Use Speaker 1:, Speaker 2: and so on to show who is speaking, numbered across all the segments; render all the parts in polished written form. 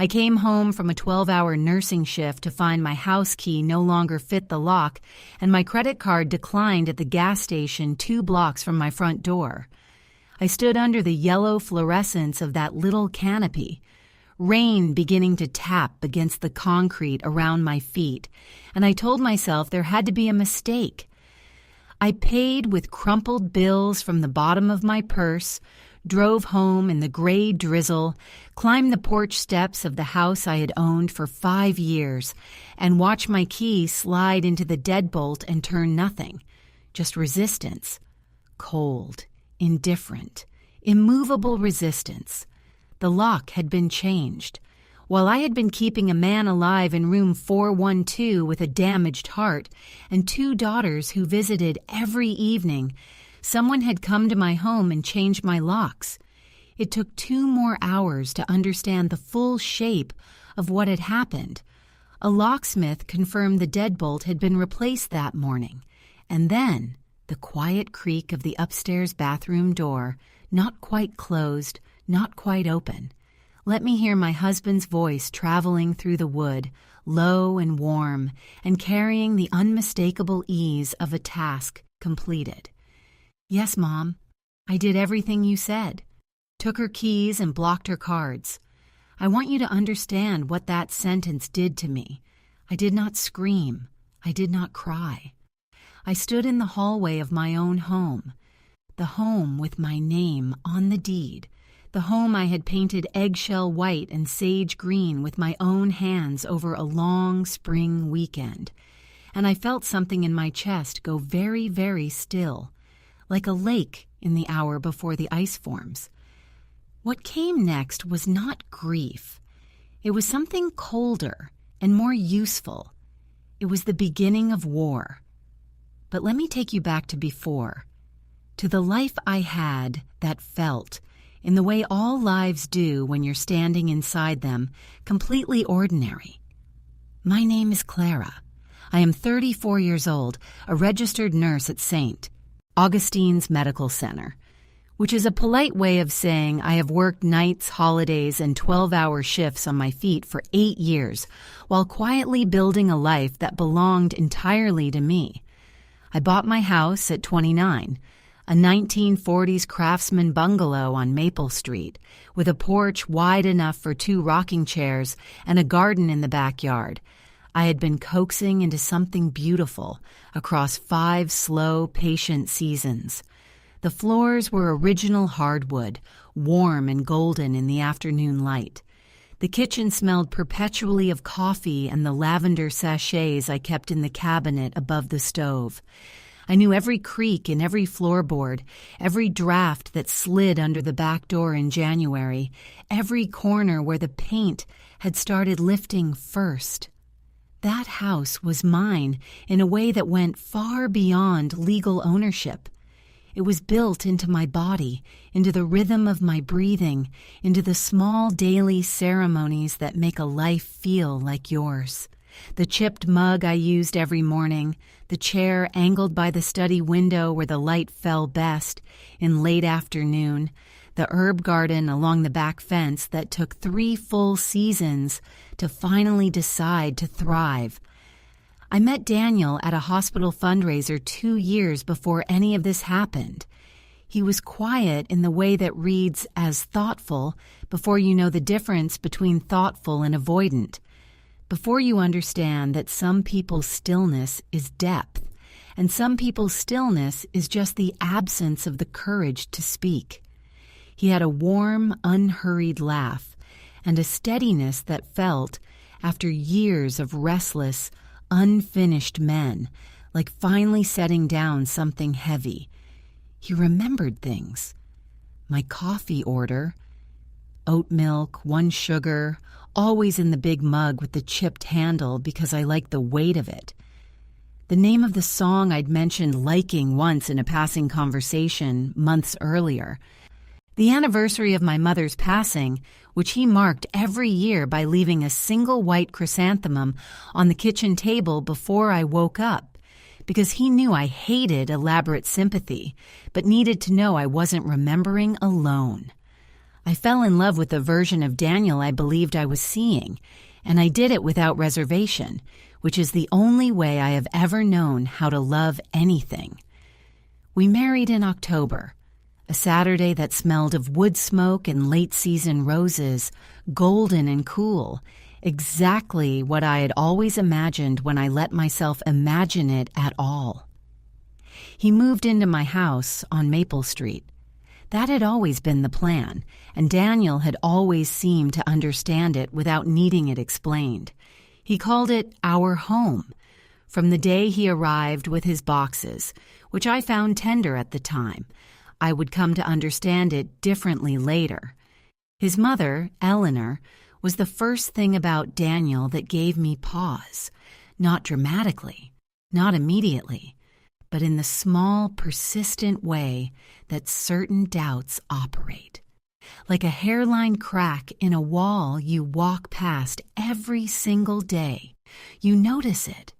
Speaker 1: I came home from a 12-hour nursing shift to find my house key no longer fit the lock, and my credit card declined at the gas station 2 blocks from my front door. I stood under the yellow fluorescence of that little canopy, rain beginning to tap against the concrete around my feet, and I told myself there had to be a mistake. I paid with crumpled bills from the bottom of my purse, drove home in the gray drizzle, climbed the porch steps of the house I had owned for 5 years, and watched my key slide into the deadbolt and turn nothing, just resistance. Cold, indifferent, immovable resistance. The lock had been changed. While I had been keeping a man alive in room 412 with a damaged heart and 2 daughters who visited every evening, someone had come to my home and changed my locks. It took 2 more hours to understand the full shape of what had happened. A locksmith confirmed the deadbolt had been replaced that morning, and then the quiet creak of the upstairs bathroom door, not quite closed, not quite open. Let me hear my husband's voice traveling through the wood, low and warm, and carrying the unmistakable ease of a task completed. "Yes, Mom. I did everything you said. Took her keys and blocked her cards. I want you to understand what that sentence did to me. I did not scream. I did not cry. I stood in the hallway of my own home, the home with my name on the deed, the home I had painted eggshell white and sage green with my own hands over a long spring weekend, and I felt something in my chest go very, very still, like a lake in the hour before the ice forms. What came next was not grief. It was something colder and more useful. It was the beginning of war. But let me take you back to before, to the life I had that felt, in the way all lives do when you're standing inside them, completely ordinary. My name is Clara. I am 34 years old, a registered nurse at St. Augustine's Medical Center, which is a polite way of saying I have worked nights, holidays, and 12-hour shifts on my feet for 8 years while quietly building a life that belonged entirely to me. I bought my house at 29, a 1940s craftsman bungalow on Maple Street, with a porch wide enough for 2 rocking chairs and a garden in the backyard. I had been coaxing into something beautiful across 5 slow, patient seasons. The floors were original hardwood, warm and golden in the afternoon light. The kitchen smelled perpetually of coffee and the lavender sachets I kept in the cabinet above the stove. I knew every creak in every floorboard, every draft that slid under the back door in January, every corner where the paint had started lifting first. That house was mine in a way that went far beyond legal ownership. It was built into my body, into the rhythm of my breathing, into the small daily ceremonies that make a life feel like yours. The chipped mug I used every morning, the chair angled by the study window where the light fell best in late afternoon, the herb garden along the back fence that took 3 full seasons to finally decide to thrive. I met Daniel at a hospital fundraiser 2 years before any of this happened. He was quiet in the way that reads as thoughtful before you know the difference between thoughtful and avoidant, before you understand that some people's stillness is depth, and some people's stillness is just the absence of the courage to speak. He had a warm, unhurried laugh, and a steadiness that felt, after years of restless, unfinished men, like finally setting down something heavy. He remembered things. My coffee order, oat milk, 1 sugar, always in the big mug with the chipped handle because I liked the weight of it. The name of the song I'd mentioned liking once in a passing conversation months earlier. The anniversary of my mother's passing, which he marked every year by leaving a single white chrysanthemum on the kitchen table before I woke up, because he knew I hated elaborate sympathy, but needed to know I wasn't remembering alone. I fell in love with the version of Daniel I believed I was seeing, and I did it without reservation, which is the only way I have ever known how to love anything. We married in October, a Saturday that smelled of wood smoke and late-season roses, golden and cool, exactly what I had always imagined when I let myself imagine it at all. He moved into my house on Maple Street. That had always been the plan, and Daniel had always seemed to understand it without needing it explained. He called it our home, from the day he arrived with his boxes, which I found tender at the time. I would come to understand it differently later. His mother, Eleanor, was the first thing about Daniel that gave me pause, not dramatically, not immediately, but in the small, persistent way that certain doubts operate. Like a hairline crack in a wall you walk past every single day. You notice it.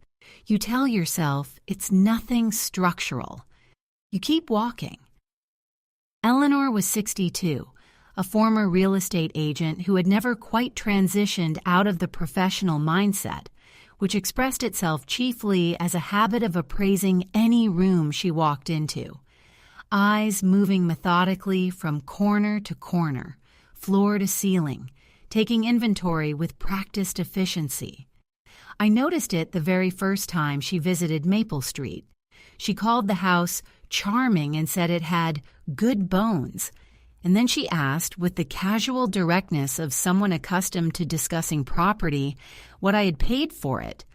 Speaker 1: You tell yourself it's nothing structural. You keep walking. Eleanor was 62, a former real estate agent who had never quite transitioned out of the professional mindset, which expressed itself chiefly as a habit of appraising any room she walked into. Eyes moving methodically from corner to corner, floor to ceiling, taking inventory with practiced efficiency. I noticed it the very first time she visited Maple Street. She called the house charming and said it had good bones. And then she asked, with the casual directness of someone accustomed to discussing property, what I had paid for it.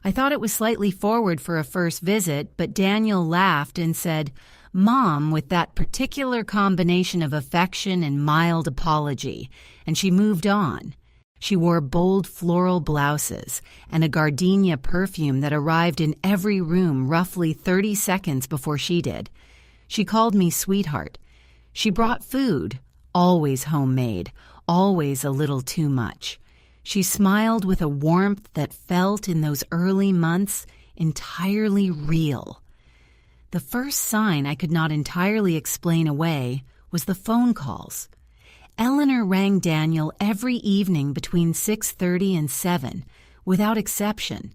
Speaker 1: I thought it was slightly forward for a first visit, but Daniel laughed and said, "Mom," with that particular combination of affection and mild apology, and she moved on. She wore bold floral blouses and a gardenia perfume that arrived in every room roughly 30 seconds before she did. She called me sweetheart. She brought food, always homemade, always a little too much. She smiled with a warmth that felt in those early months entirely real. The first sign I could not entirely explain away was the phone calls. Eleanor rang Daniel every evening between 6:30 and 7, without exception.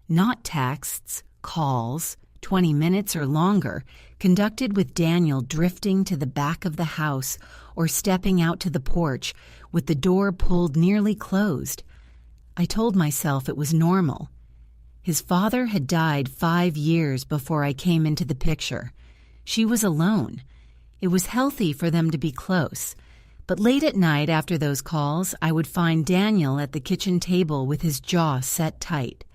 Speaker 1: Not texts, calls, 20 minutes or longer, conducted with Daniel drifting to the back of the house or stepping out to the porch with the door pulled nearly closed. I told myself it was normal. His father had died 5 years before I came into the picture. She was alone. It was healthy for them to be close. But late at night after those calls, I would find Daniel at the kitchen table with his jaw set tight,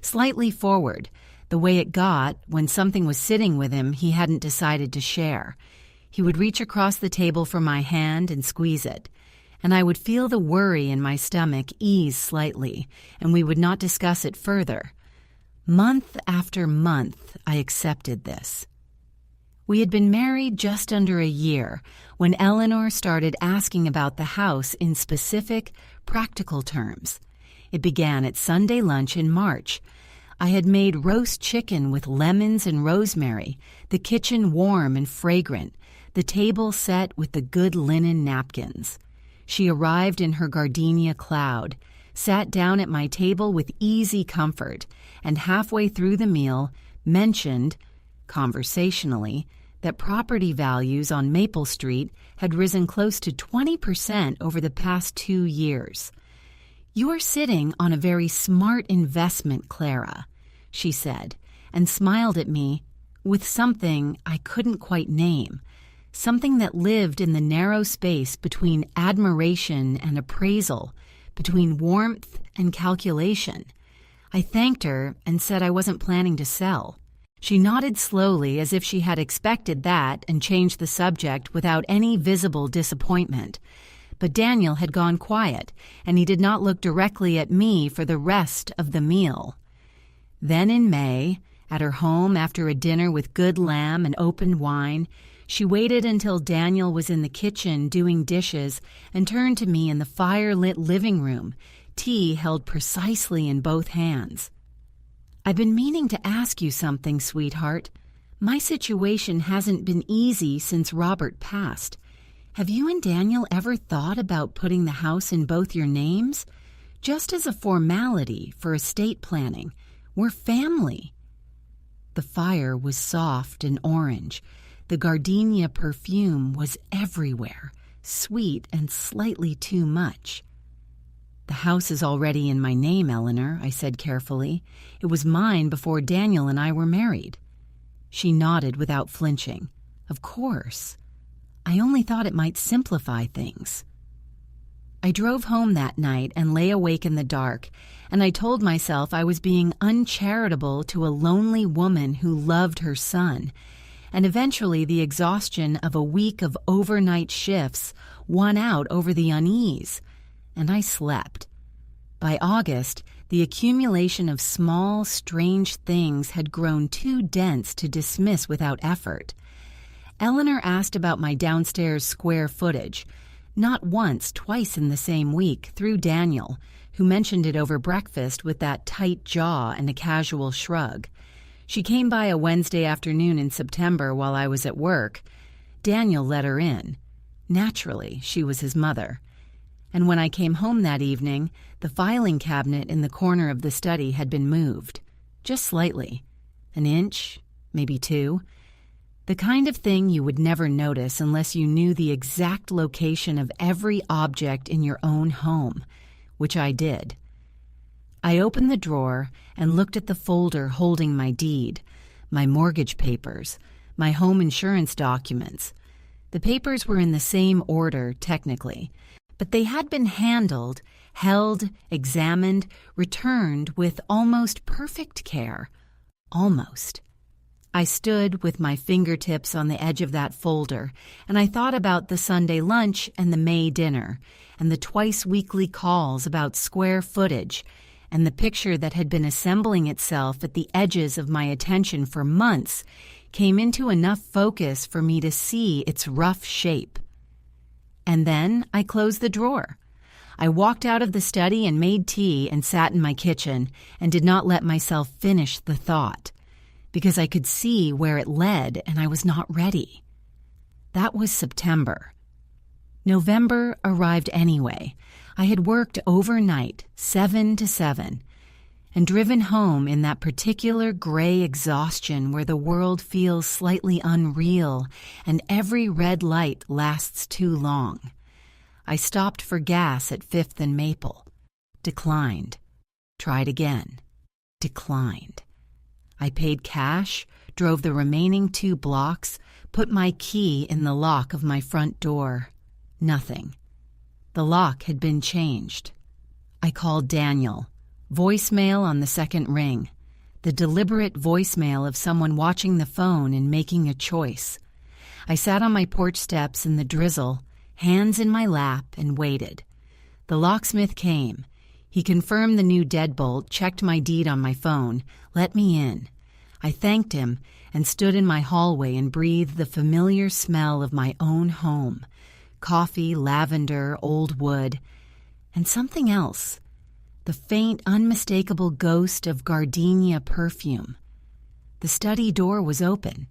Speaker 1: slightly forward, the way it got when something was sitting with him he hadn't decided to share. He would reach across the table for my hand and squeeze it, and I would feel the worry in my stomach ease slightly, and we would not discuss it further. Month after month, I accepted this. We had been married just under a year when Eleanor started asking about the house in specific, practical terms. It began at Sunday lunch in March. I had made roast chicken with lemons and rosemary, the kitchen warm and fragrant, the table set with the good linen napkins. She arrived in her gardenia cloud, sat down at my table with easy comfort, and halfway through the meal mentioned, conversationally, that property values on Maple Street had risen close to 20% over the past 2 years. "You are sitting on a very smart investment, Clara," she said, and smiled at me with something I couldn't quite name, something that lived in the narrow space between admiration and appraisal, between warmth and calculation. I thanked her and said I wasn't planning to sell. She nodded slowly as if she had expected that and changed the subject without any visible disappointment. But Daniel had gone quiet, and he did not look directly at me for the rest of the meal. Then in May, at her home after a dinner with good lamb and open wine, she waited until Daniel was in the kitchen doing dishes and turned to me in the fire-lit living room, tea held precisely in both hands. "I've been meaning to ask you something, sweetheart. My situation hasn't been easy since Robert passed. Have you and Daniel ever thought about putting the house in both your names? Just as a formality for estate planning. We're family." The fire was soft and orange. The gardenia perfume was everywhere, sweet and slightly too much. "The house is already in my name, Eleanor," I said carefully. "It was mine before Daniel and I were married." She nodded without flinching. "Of course. I only thought it might simplify things." I drove home that night and lay awake in the dark, and I told myself I was being uncharitable to a lonely woman who loved her son, and eventually the exhaustion of a week of overnight shifts won out over the unease, and I slept. By August, the accumulation of small, strange things had grown too dense to dismiss without effort. Eleanor asked about my downstairs square footage, not once, twice in the same week, through Daniel, who mentioned it over breakfast with that tight jaw and a casual shrug. She came by a Wednesday afternoon in September while I was at work. Daniel let her in. Naturally, she was his mother. And when I came home that evening, the filing cabinet in the corner of the study had been moved. Just slightly. An inch, maybe 2. The kind of thing you would never notice unless you knew the exact location of every object in your own home, which I did. I opened the drawer and looked at the folder holding my deed, my mortgage papers, my home insurance documents. The papers were in the same order, technically, but they had been handled, held, examined, returned with almost perfect care. Almost. I stood with my fingertips on the edge of that folder, and I thought about the Sunday lunch and the May dinner, and the twice-weekly calls about square footage, and the picture that had been assembling itself at the edges of my attention for months came into enough focus for me to see its rough shape. And then I closed the drawer. I walked out of the study and made tea and sat in my kitchen and did not let myself finish the thought, because I could see where it led and I was not ready. That was September. November arrived anyway. I had worked overnight, 7 to 7, and driven home in that particular gray exhaustion where the world feels slightly unreal and every red light lasts too long. I stopped for gas at 5th and Maple. Declined. Tried again. Declined. I paid cash, drove the remaining 2 blocks, put my key in the lock of my front door. Nothing. The lock had been changed. I called Daniel. Voicemail on the second ring. The deliberate voicemail of someone watching the phone and making a choice. I sat on my porch steps in the drizzle, hands in my lap, and waited. The locksmith came. He confirmed the new deadbolt, checked my deed on my phone, let me in. I thanked him and stood in my hallway and breathed the familiar smell of my own home. Coffee, lavender, old wood, and something else. The faint, unmistakable ghost of gardenia perfume. The study door was open.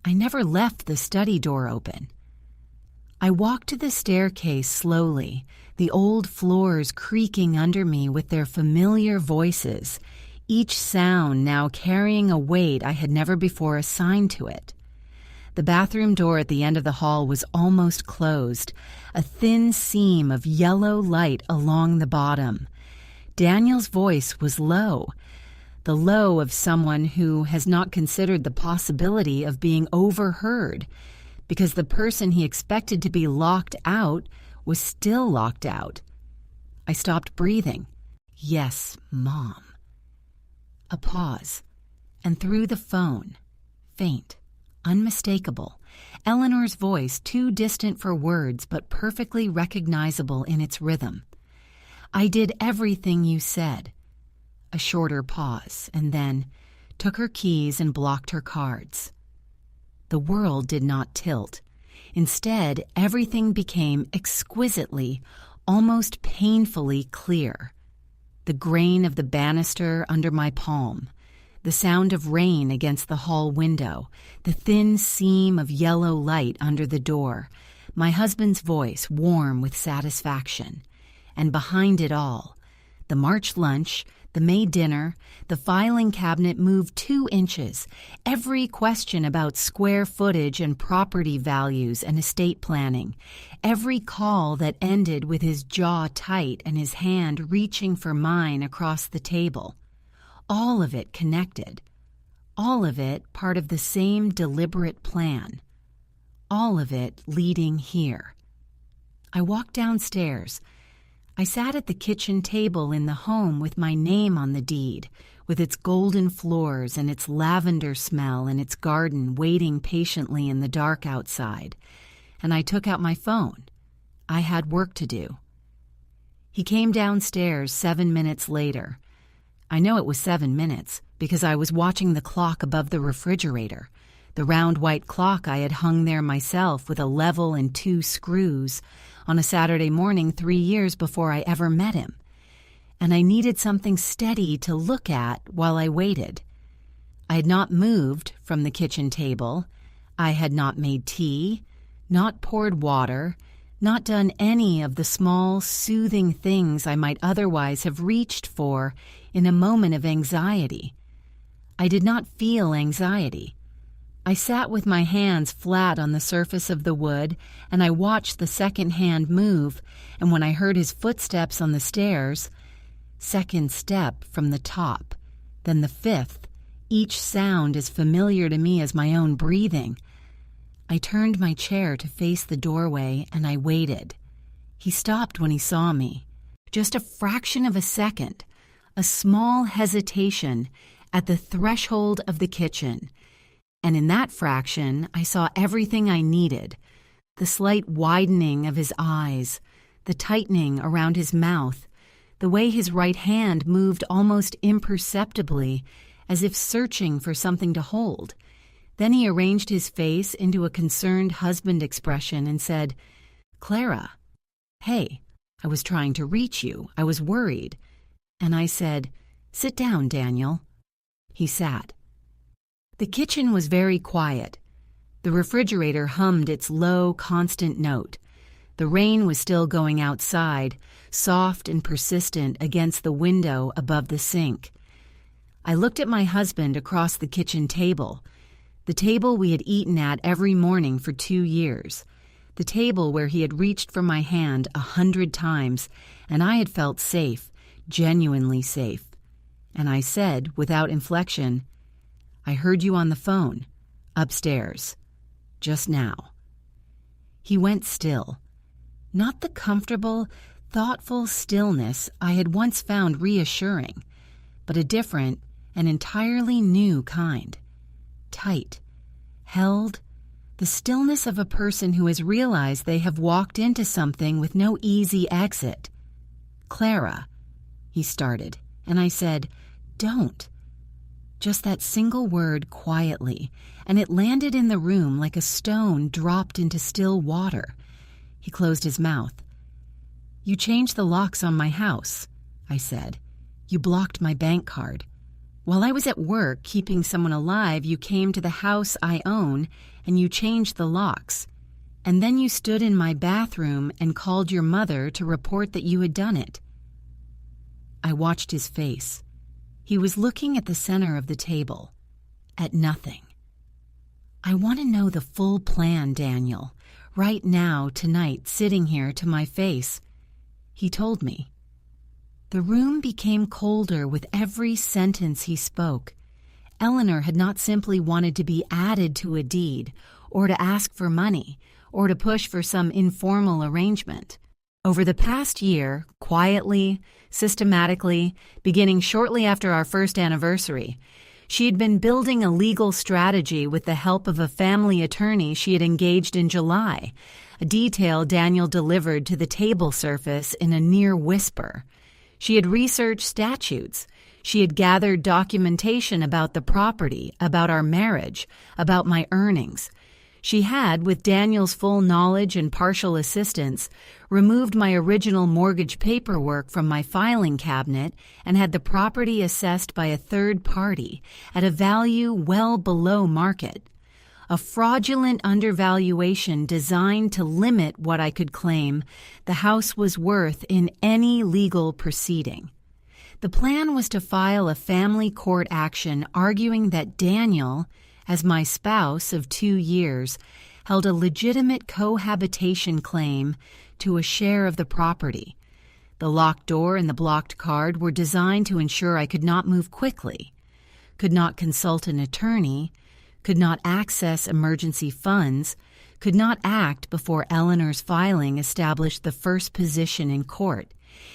Speaker 1: I never left the study door open. I walked to the staircase slowly, the old floors creaking under me with their familiar voices, each sound now carrying a weight I had never before assigned to it. The bathroom door at the end of the hall was almost closed, a thin seam of yellow light along the bottom. Daniel's voice was low, the low of someone who has not considered the possibility of being overheard, because the person he expected to be locked out was still locked out. I stopped breathing. Yes, Mom. A pause, and through the phone, faint, unmistakable, Eleanor's voice too distant for words but perfectly recognizable in its rhythm. "I did everything you said." A shorter pause, and then took her keys and blocked her cards. The world did not tilt. Instead, everything became exquisitely, almost painfully clear. The grain of the banister under my palm, the sound of rain against the hall window, the thin seam of yellow light under the door, my husband's voice warm with satisfaction. And behind it all, the March lunch, the May dinner, the filing cabinet moved 2 inches, every question about square footage and property values and estate planning, every call that ended with his jaw tight and his hand reaching for mine across the table. All of it connected. All of it part of the same deliberate plan. All of it leading here. I walked downstairs. I sat at the kitchen table in the home with my name on the deed, with its golden floors and its lavender smell and its garden waiting patiently in the dark outside, and I took out my phone. I had work to do. He came downstairs 7 minutes later. I know it was 7 minutes because I was watching the clock above the refrigerator, the round white clock I had hung there myself with a level and 2 screws on a Saturday morning 3 years before I ever met him. And I needed something steady to look at while I waited. I had not moved from the kitchen table. I had not made tea, not poured water, not done any of the small, soothing things I might otherwise have reached for in a moment of anxiety. I did not feel anxiety. I sat with my hands flat on the surface of the wood, and I watched the second hand move, and when I heard his footsteps on the stairs, second step from the top, then the 5th, each sound as familiar to me as my own breathing, I turned my chair to face the doorway and I waited. He stopped when he saw me. Just a fraction of a second, a small hesitation at the threshold of the kitchen. And in that fraction, I saw everything I needed. The slight widening of his eyes, the tightening around his mouth, the way his right hand moved almost imperceptibly, as if searching for something to hold. Then he arranged his face into a concerned husband expression and said, "Clara, hey, I was trying to reach you. I was worried." And I said, "Sit down, Daniel." He sat. The kitchen was very quiet. The refrigerator hummed its low, constant note. The rain was still going outside, soft and persistent against the window above the sink. I looked at my husband across the kitchen table, the table we had eaten at every morning for 2 years, the table where he had reached for my hand 100 times, and I had felt safe, genuinely safe. And I said, without inflection, "I heard you on the phone, upstairs, just now." He went still. Not the comfortable, thoughtful stillness I had once found reassuring, but a different and entirely new kind. Tight, held, the stillness of a person who has realized they have walked into something with no easy exit. "Clara," he started, and I said, "Don't." Just that single word quietly, and it landed in the room like a stone dropped into still water. He closed his mouth. "You changed the locks on my house," I said. "You blocked my bank card. While I was at work keeping someone alive, you came to the house I own and you changed the locks. And then you stood in my bathroom and called your mother to report that you had done it." I watched his face. He was looking at the center of the table, at nothing. "I want to know the full plan, Daniel, right now, tonight, sitting here to my face." He told me. The room became colder with every sentence he spoke. Eleanor had not simply wanted to be added to a deed, or to ask for money, or to push for some informal arrangement. Over the past year, quietly, systematically, beginning shortly after our first anniversary, she had been building a legal strategy with the help of a family attorney she had engaged in July, a detail Daniel delivered to the table surface in a near whisper. She had researched statutes. She had gathered documentation about the property, about our marriage, about my earnings. She had, with Daniel's full knowledge and partial assistance, removed my original mortgage paperwork from my filing cabinet and had the property assessed by a third party at a value well below market. a fraudulent undervaluation designed to limit what I could claim the house was worth in any legal proceeding. The plan was to file a family court action arguing that Daniel, as my spouse of 2 years, held a legitimate cohabitation claim to a share of the property. The locked door and the blocked card were designed to ensure I could not move quickly, could not consult an attorney, could not access emergency funds, could not act before Eleanor's filing established the first position in court.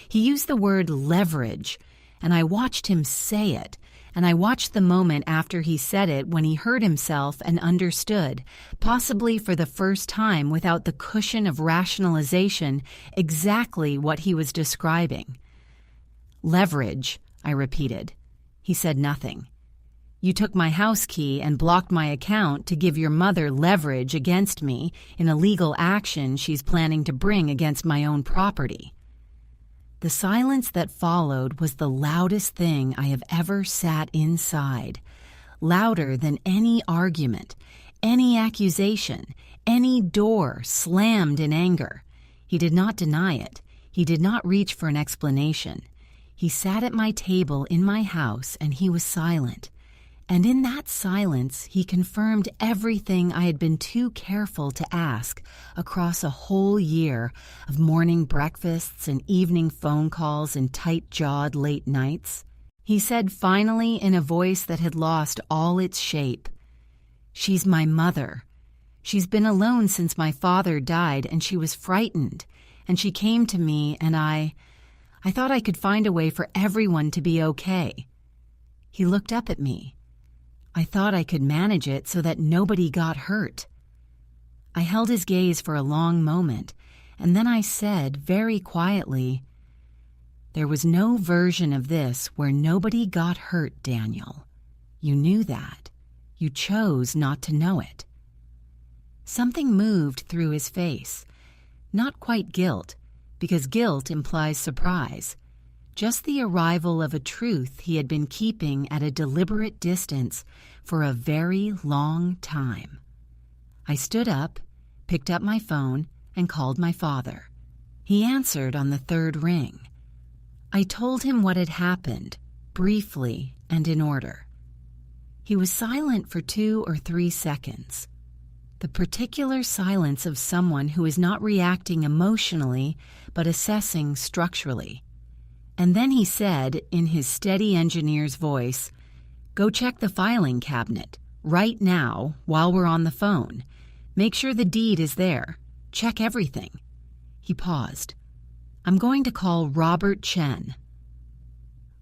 Speaker 1: He used the word leverage, and I watched him say it, and I watched the moment after he said it when he heard himself and understood, possibly for the first time without the cushion of rationalization, exactly what he was describing. Leverage, I repeated. He said nothing. You took my house key and blocked my account to give your mother leverage against me in a legal action she's planning to bring against my own property. The silence that followed was the loudest thing I have ever sat inside, louder than any argument, any accusation, any door slammed in anger. He did not deny it. He did not reach for an explanation. He sat at my table in my house and he was silent. And in that silence, he confirmed everything I had been too careful to ask across a whole year of morning breakfasts and evening phone calls and tight-jawed late nights. He said finally in a voice that had lost all its shape, "She's my mother. She's been alone since my father died and she was frightened. And she came to me and I thought I could find a way for everyone to be okay." He looked up at me. I thought I could manage it so that nobody got hurt. I held his gaze for a long moment, and then I said very quietly, "There was no version of this where nobody got hurt, Daniel. You knew that. You chose not to know it." Something moved through his face. Not quite guilt, because guilt implies surprise. Just the arrival of a truth he had been keeping at a deliberate distance for a very long time. I stood up, picked up my phone, and called my father. He answered on the third ring. I told him what had happened, briefly and in order. He was silent for 2 or 3 seconds. The particular silence of someone who is not reacting emotionally but assessing structurally. And then he said, in his steady engineer's voice, "Go check the filing cabinet, right now, while we're on the phone. Make sure the deed is there. Check everything." He paused. "I'm going to call Robert Chen."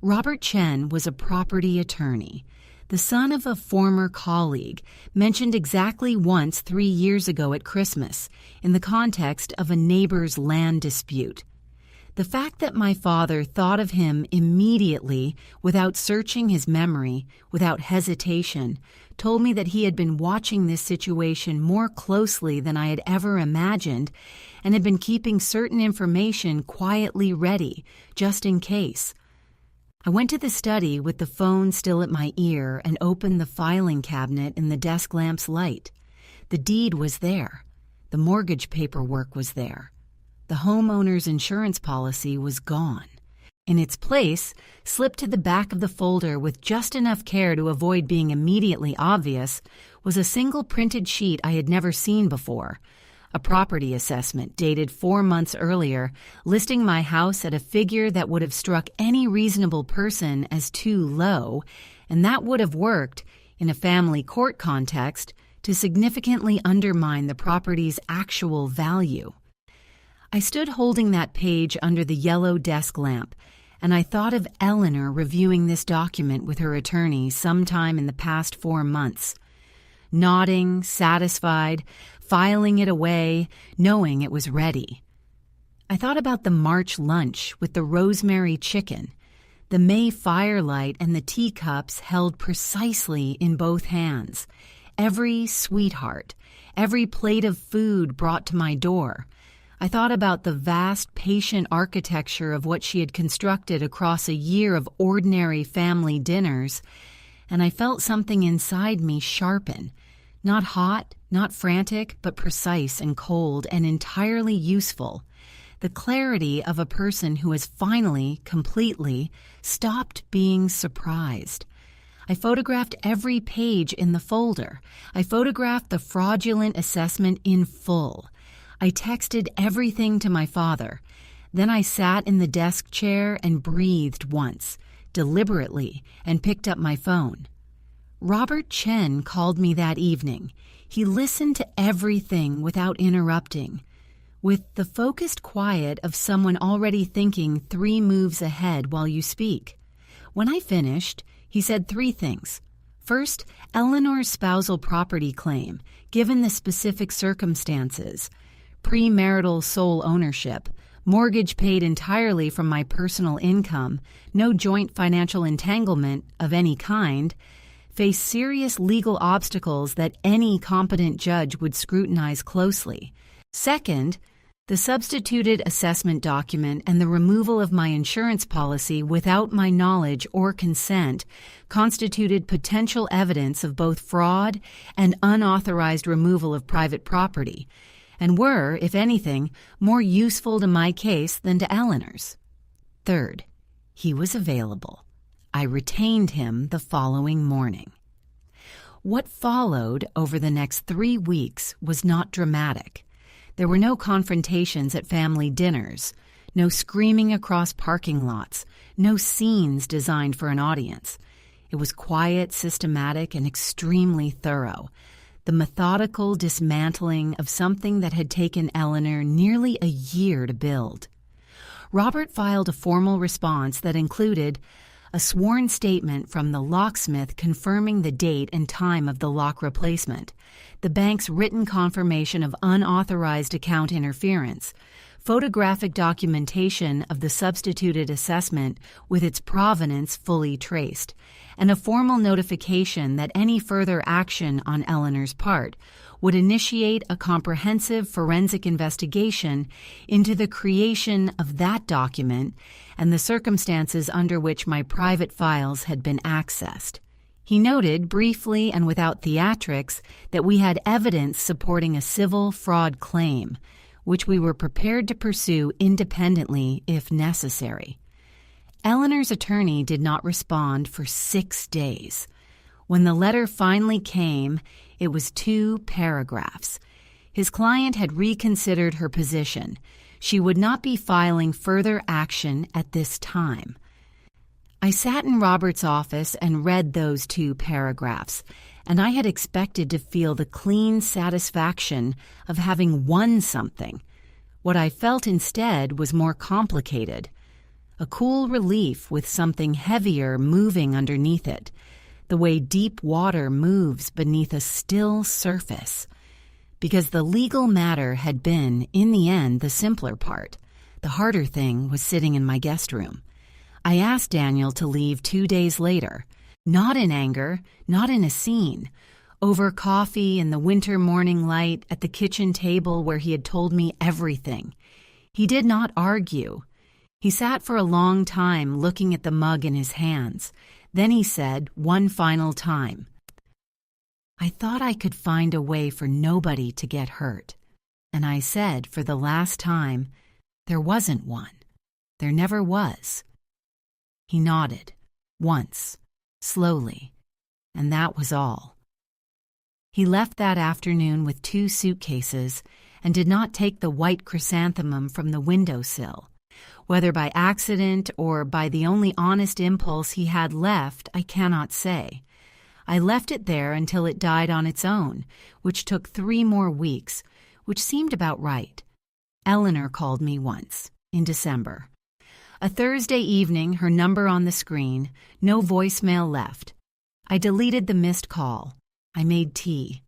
Speaker 1: Robert Chen was a property attorney, the son of a former colleague, mentioned exactly once 3 years ago at Christmas, in the context of a neighbor's land dispute. The fact that my father thought of him immediately, without searching his memory, without hesitation, told me that he had been watching this situation more closely than I had ever imagined and had been keeping certain information quietly ready, just in case. I went to the study with the phone still at my ear and opened the filing cabinet in the desk lamp's light. The deed was there. The mortgage paperwork was there. The homeowner's insurance policy was gone. In its place, slipped to the back of the folder with just enough care to avoid being immediately obvious, was a single printed sheet I had never seen before. A property assessment dated 4 months earlier, listing my house at a figure that would have struck any reasonable person as too low, and that would have worked, in a family court context, to significantly undermine the property's actual value. I stood holding that page under the yellow desk lamp, and I thought of Eleanor reviewing this document with her attorney sometime in the past 4 months. Nodding, satisfied, filing it away, knowing it was ready. I thought about the March lunch with the rosemary chicken, the May firelight and the teacups held precisely in both hands, every sweetheart, every plate of food brought to my door. I thought about the vast, patient architecture of what she had constructed across a year of ordinary family dinners, and I felt something inside me sharpen, Not hot, not frantic, but precise and cold and entirely useful. The clarity of a person who has finally, completely, stopped being surprised. I photographed every page in the folder. I photographed the fraudulent assessment in full. I texted everything to my father. Then I sat in the desk chair and breathed once, deliberately, and picked up my phone. Robert Chen called me that evening. He listened to everything without interrupting, with the focused quiet of someone already thinking 3 moves ahead while you speak. When I finished, he said 3 things. First, Eleanor's spousal property claim, given the specific circumstances, premarital sole ownership, mortgage paid entirely from my personal income, no joint financial entanglement of any kind, face serious legal obstacles that any competent judge would scrutinize closely. Second, the substituted assessment document and the removal of my insurance policy without my knowledge or consent constituted potential evidence of both fraud and unauthorized removal of private property, and were, if anything, more useful to my case than to Eleanor's. Third, he was available. I retained him the following morning. What followed over the next 3 weeks was not dramatic. There were no confrontations at family dinners, no screaming across parking lots, no scenes designed for an audience. It was quiet, systematic, and extremely thorough. The methodical dismantling of something that had taken Eleanor nearly a year to build. Robert filed a formal response that included a sworn statement from the locksmith confirming the date and time of the lock replacement, the bank's written confirmation of unauthorized account interference, photographic documentation of the substituted assessment with its provenance fully traced, and a formal notification that any further action on Eleanor's part would initiate a comprehensive forensic investigation into the creation of that document and the circumstances under which my private files had been accessed. He noted, briefly and without theatrics, that we had evidence supporting a civil fraud claim, which we were prepared to pursue independently if necessary. Eleanor's attorney did not respond for 6 days. When the letter finally came, it was 2 paragraphs. His client had reconsidered her position. She would not be filing further action at this time. I sat in Robert's office and read those 2 paragraphs, and I had expected to feel the clean satisfaction of having won something. What I felt instead was more complicated. A cool relief with something heavier moving underneath it, the way deep water moves beneath a still surface. Because the legal matter had been, in the end, the simpler part. The harder thing was sitting in my guest room. I asked Daniel to leave 2 days later, not in anger, not in a scene, over coffee in the winter morning light at the kitchen table where he had told me everything. He did not argue. He sat for a long time looking at the mug in his hands. Then he said, one final time, "I thought I could find a way for nobody to get hurt." And I said, for the last time, there wasn't one. There never was. He nodded, once, slowly, and that was all. He left that afternoon with 2 suitcases and did not take the white chrysanthemum from the windowsill. Whether by accident or by the only honest impulse he had left, I cannot say. I left it there until it died on its own, which took 3 more weeks, which seemed about right. Eleanor called me once, in December. A Thursday evening, her number on the screen, no voicemail left. I deleted the missed call. I made tea.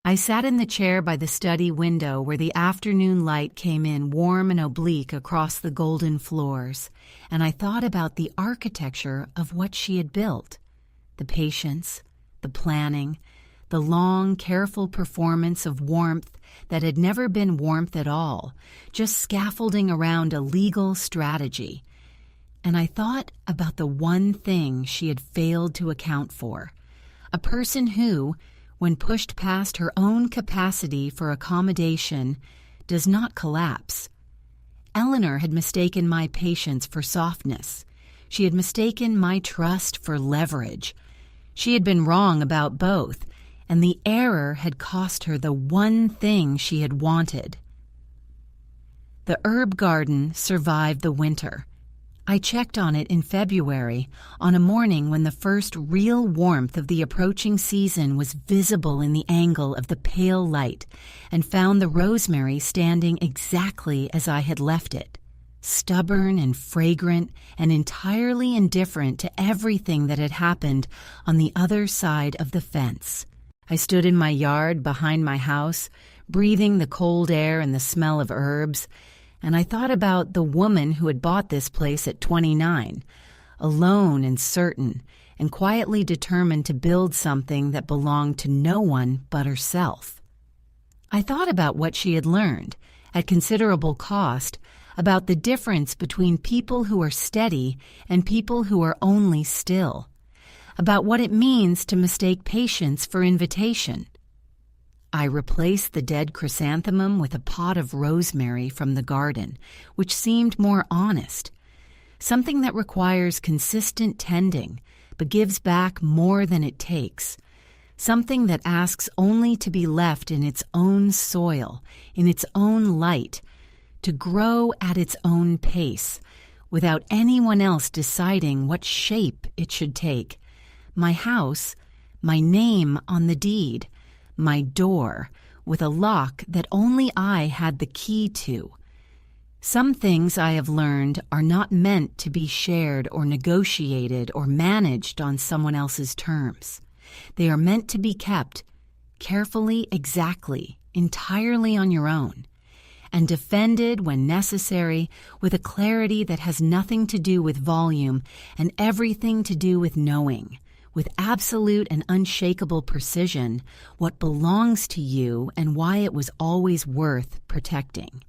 Speaker 1: I sat in the chair by the study window where the afternoon light came in warm and oblique across the golden floors, and I thought about the architecture of what she had built. The patience, the planning, the long, careful performance of warmth that had never been warmth at all, just scaffolding around a legal strategy. And I thought about the one thing she had failed to account for. A person who, when pushed past her own capacity for accommodation, does not collapse. Eleanor had mistaken my patience for softness. She had mistaken my trust for leverage. She had been wrong about both, and the error had cost her the one thing she had wanted. The herb garden survived the winter. I checked on it in February, on a morning when the first real warmth of the approaching season was visible in the angle of the pale light, and found the rosemary standing exactly as I had left it, stubborn and fragrant and entirely indifferent to everything that had happened on the other side of the fence. I stood in my yard behind my house, breathing the cold air and the smell of herbs, and I thought about the woman who had bought this place at 29, alone and certain, and quietly determined to build something that belonged to no one but herself. I thought about what she had learned, at considerable cost, about the difference between people who are steady and people who are only still, about what it means to mistake patience for invitation. I replaced the dead chrysanthemum with a pot of rosemary from the garden, which seemed more honest, something that requires consistent tending, but gives back more than it takes, something that asks only to be left in its own soil, in its own light, to grow at its own pace, without anyone else deciding what shape it should take. My house, my name on the deed, my door, with a lock that only I had the key to. Some things I have learned are not meant to be shared or negotiated or managed on someone else's terms. They are meant to be kept carefully, exactly, entirely on your own, and defended when necessary with a clarity that has nothing to do with volume and everything to do with knowing, with absolute and unshakable precision, what belongs to you and why it was always worth protecting.